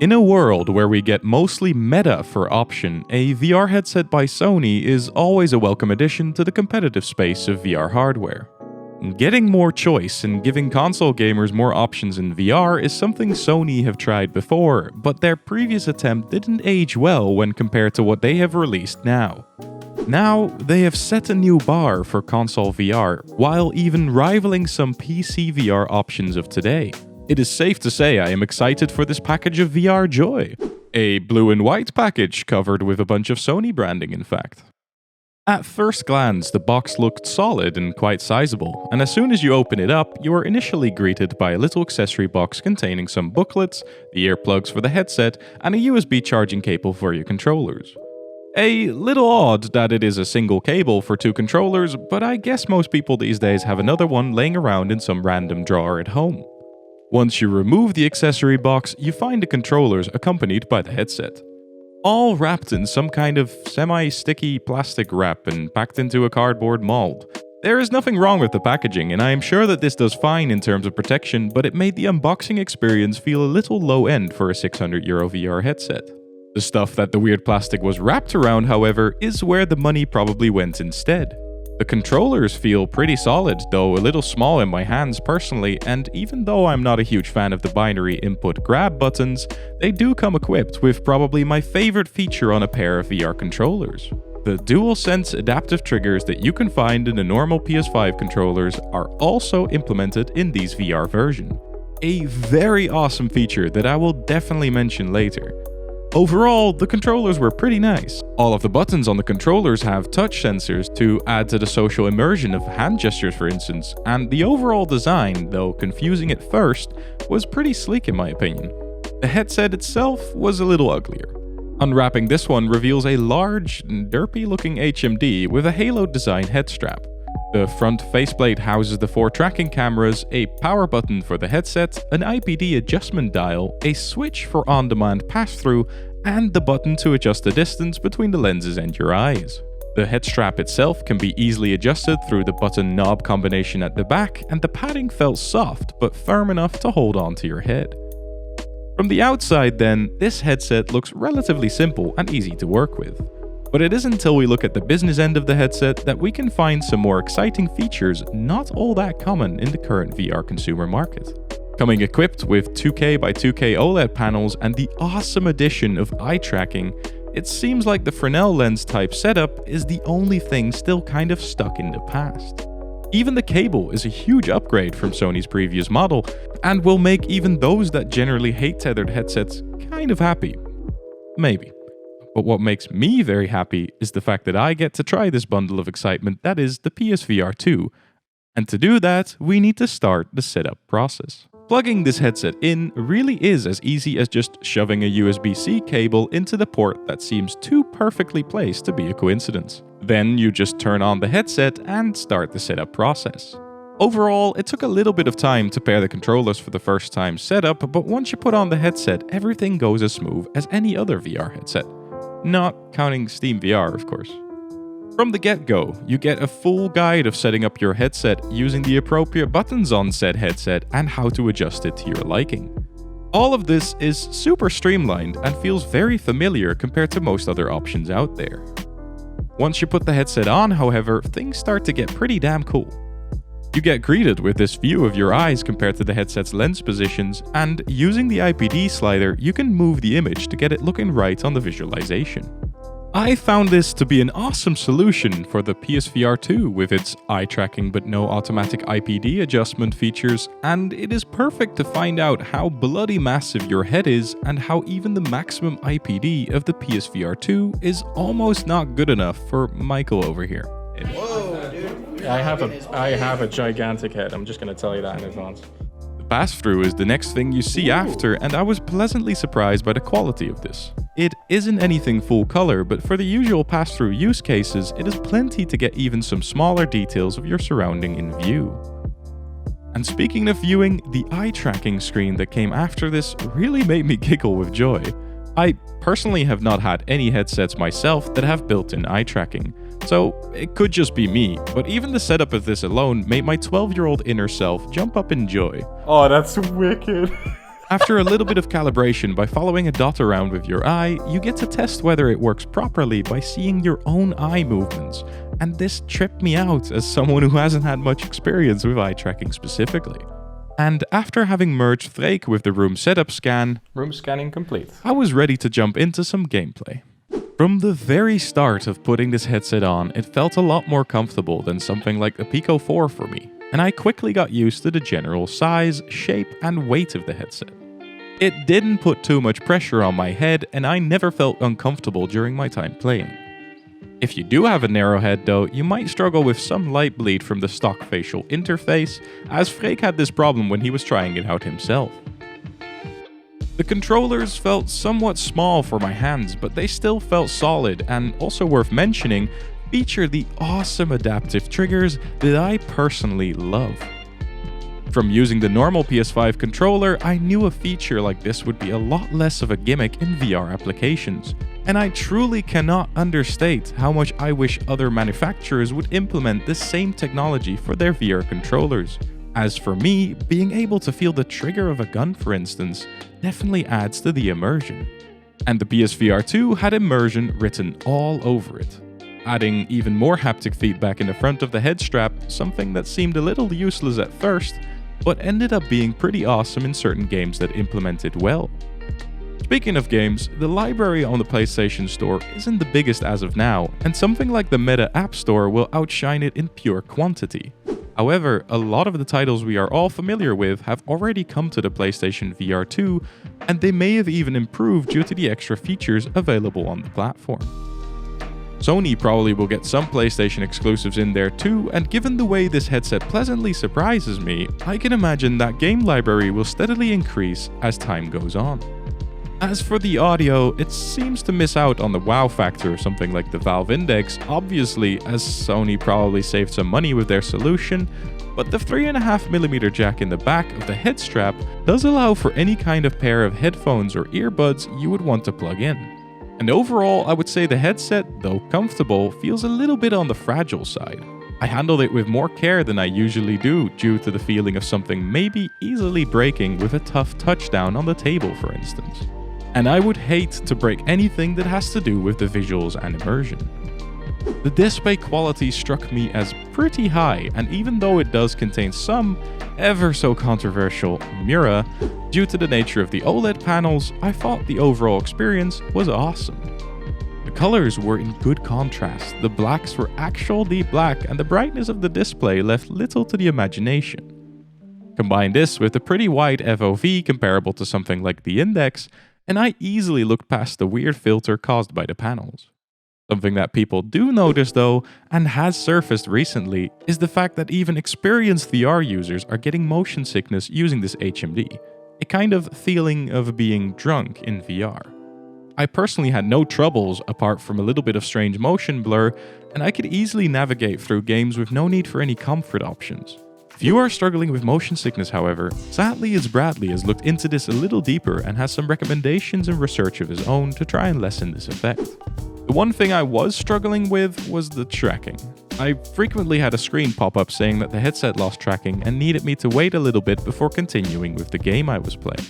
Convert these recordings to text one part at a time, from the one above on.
In a world where we get mostly meta for option, a VR headset by Sony is always a welcome addition to the competitive space of VR hardware. Getting more choice and giving console gamers more options in VR is something Sony have tried before, but their previous attempt didn't age well when compared to what they have released now. Now, they have set a new bar for console VR, while even rivaling some PC VR options of today. It is safe to say I am excited for this package of VR joy. A blue and white package covered with a bunch of Sony branding, in fact. At first glance, the box looked solid and quite sizable, and as soon as you open it up, you are initially greeted by a little accessory box containing some booklets, the earplugs for the headset, and a USB charging cable for your controllers. A little odd that it is a single cable for two controllers, but I guess most people these days have another one laying around in some random drawer at home. Once you remove the accessory box, you find the controllers accompanied by the headset. All wrapped in some kind of semi-sticky plastic wrap and packed into a cardboard mold. There is nothing wrong with the packaging, and I am sure that this does fine in terms of protection, but it made the unboxing experience feel a little low-end for a €600 VR headset. The stuff that the weird plastic was wrapped around, however, is where the money probably went instead. The controllers feel pretty solid, though a little small in my hands personally, and even though I'm not a huge fan of the binary input grab buttons, they do come equipped with probably my favorite feature on a pair of VR controllers. The DualSense adaptive triggers that you can find in the normal PS5 controllers are also implemented in these VR version. A very awesome feature that I will definitely mention later. Overall, the controllers were pretty nice. All of the buttons on the controllers have touch sensors to add to the social immersion of hand gestures, for instance, and the overall design, though confusing at first, was pretty sleek in my opinion. The headset itself was a little uglier. Unwrapping this one reveals a large, derpy-looking HMD with a halo-designed head strap. The front faceplate houses the 4 tracking cameras, a power button for the headset, an IPD adjustment dial, a switch for on-demand pass-through, and the button to adjust the distance between the lenses and your eyes. The head strap itself can be easily adjusted through the button knob combination at the back, and the padding felt soft but firm enough to hold on to your head. From the outside then, this headset looks relatively simple and easy to work with. But it isn't until we look at the business end of the headset that we can find some more exciting features not all that common in the current VR consumer market. Coming equipped with 2K by 2K OLED panels and the awesome addition of eye tracking, it seems like the Fresnel lens type setup is the only thing still kind of stuck in the past. Even the cable is a huge upgrade from Sony's previous model and will make even those that generally hate tethered headsets kind of happy. Maybe. But what makes me very happy is the fact that I get to try this bundle of excitement that is the PSVR2. And to do that, we need to start the setup process. Plugging this headset in really is as easy as just shoving a USB-C cable into the port that seems too perfectly placed to be a coincidence. Then you just turn on the headset and start the setup process. Overall, it took a little bit of time to pair the controllers for the first time setup, but once you put on the headset, everything goes as smooth as any other VR headset. Not counting Steam VR, of course. From the get-go, you get a full guide of setting up your headset using the appropriate buttons on said headset and how to adjust it to your liking. All of this is super streamlined and feels very familiar compared to most other options out there. Once you put the headset on, however, things start to get pretty damn cool. You get greeted with this view of your eyes compared to the headset's lens positions, and using the IPD slider, you can move the image to get it looking right on the visualization. I found this to be an awesome solution for the PSVR2 with its eye tracking but no automatic IPD adjustment features, and it is perfect to find out how bloody massive your head is and how even the maximum IPD of the PSVR2 is almost not good enough for Michael over here. Whoa, dude. I have a gigantic head. I'm just going to tell you that in advance. The pass-through is the next thing you see after, and I was pleasantly surprised by the quality of this. It isn't anything full color, but for the usual pass-through use cases, it is plenty to get even some smaller details of your surrounding in view. And speaking of viewing, the eye tracking screen that came after this really made me giggle with joy. I personally have not had any headsets myself that have built-in eye tracking, so it could just be me, but even the setup of this alone made my 12-year-old inner self jump up in joy. Oh, that's wicked. After a little bit of calibration by following a dot around with your eye, you get to test whether it works properly by seeing your own eye movements, and this tripped me out as someone who hasn't had much experience with eye tracking specifically. And after having merged Freek with the room setup scan, Room scanning complete. I was ready to jump into some gameplay. From the very start of putting this headset on, it felt a lot more comfortable than something like the Pico 4 for me, and I quickly got used to the general size, shape, and weight of the headset. It didn't put too much pressure on my head, and I never felt uncomfortable during my time playing. If you do have a narrow head though, you might struggle with some light bleed from the stock facial interface, as Freek had this problem when he was trying it out himself. The controllers felt somewhat small for my hands, but they still felt solid, and also worth mentioning, feature the awesome adaptive triggers that I personally love. From using the normal PS5 controller, I knew a feature like this would be a lot less of a gimmick in VR applications, and I truly cannot understate how much I wish other manufacturers would implement this same technology for their VR controllers. As for me, being able to feel the trigger of a gun, for instance, definitely adds to the immersion. And the PSVR2 had immersion written all over it, adding even more haptic feedback in the front of the head strap, something that seemed a little useless at first, but ended up being pretty awesome in certain games that implemented well. Speaking of games, the library on the PlayStation Store isn't the biggest as of now, and something like the Meta App Store will outshine it in pure quantity. However, a lot of the titles we are all familiar with have already come to the PlayStation VR 2, and they may have even improved due to the extra features available on the platform. Sony probably will get some PlayStation exclusives in there too, and given the way this headset pleasantly surprises me, I can imagine that game library will steadily increase as time goes on. As for the audio, it seems to miss out on the wow factor of something like the Valve Index, obviously, as Sony probably saved some money with their solution, but the 3.5mm jack in the back of the head strap does allow for any kind of pair of headphones or earbuds you would want to plug in. And overall, I would say the headset, though comfortable, feels a little bit on the fragile side. I handled it with more care than I usually do due to the feeling of something maybe easily breaking with a tough touchdown on the table, for instance. And I would hate to break anything that has to do with the visuals and immersion. The display quality struck me as pretty high, and even though it does contain some ever so controversial Mura, due to the nature of the OLED panels, I thought the overall experience was awesome. The colors were in good contrast, the blacks were actual deep black, and the brightness of the display left little to the imagination. Combine this with a pretty wide FOV comparable to something like the Index, and I easily looked past the weird filter caused by the panels. Something that people do notice though, and has surfaced recently, is the fact that even experienced VR users are getting motion sickness using this HMD, a kind of feeling of being drunk in VR. I personally had no troubles apart from a little bit of strange motion blur, and I could easily navigate through games with no need for any comfort options. If you are struggling with motion sickness, however, sadly Bradley has looked into this a little deeper and has some recommendations and research of his own to try and lessen this effect. The one thing I was struggling with was the tracking. I frequently had a screen pop up saying that the headset lost tracking and needed me to wait a little bit before continuing with the game I was playing.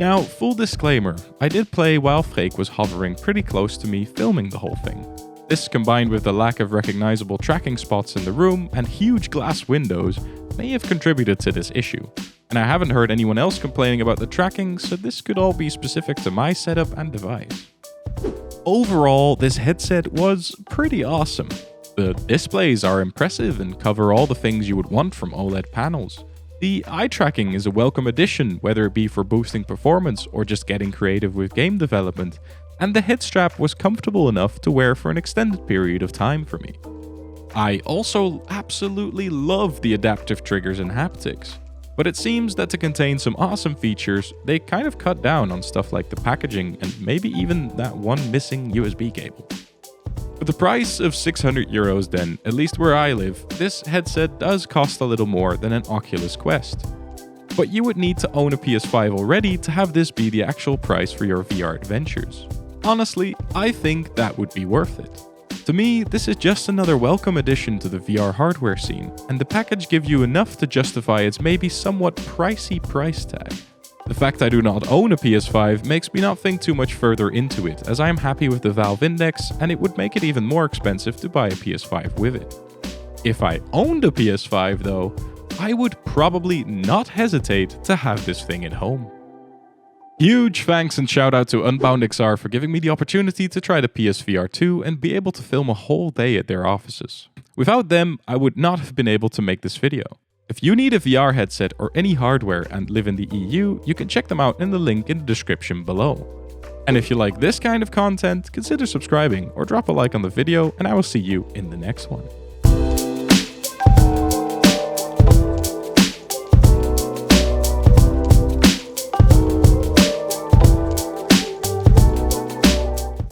Now, full disclaimer, I did play while Freek was hovering pretty close to me filming the whole thing. This combined with the lack of recognizable tracking spots in the room and huge glass windows may have contributed to this issue, and I haven't heard anyone else complaining about the tracking, so this could all be specific to my setup and device. Overall, this headset was pretty awesome. The displays are impressive and cover all the things you would want from OLED panels. The eye tracking is a welcome addition, whether it be for boosting performance or just getting creative with game development, and the head strap was comfortable enough to wear for an extended period of time for me. I also absolutely love the adaptive triggers and haptics, but it seems that to contain some awesome features, they kind of cut down on stuff like the packaging and maybe even that one missing USB cable. With the price of €600 then, at least where I live, this headset does cost a little more than an Oculus Quest. But you would need to own a PS5 already to have this be the actual price for your VR adventures. Honestly, I think that would be worth it. To me, this is just another welcome addition to the VR hardware scene, and the package gives you enough to justify its maybe somewhat pricey price tag. The fact I do not own a PS5 makes me not think too much further into it, as I am happy with the Valve Index and it would make it even more expensive to buy a PS5 with it. If I owned a PS5 though, I would probably not hesitate to have this thing at home. Huge thanks and shout out to UnboundXR for giving me the opportunity to try the PSVR2 and be able to film a whole day at their offices. Without them, I would not have been able to make this video. If you need a VR headset or any hardware and live in the EU, you can check them out in the link in the description below. And if you like this kind of content, consider subscribing or drop a like on the video, and I will see you in the next one.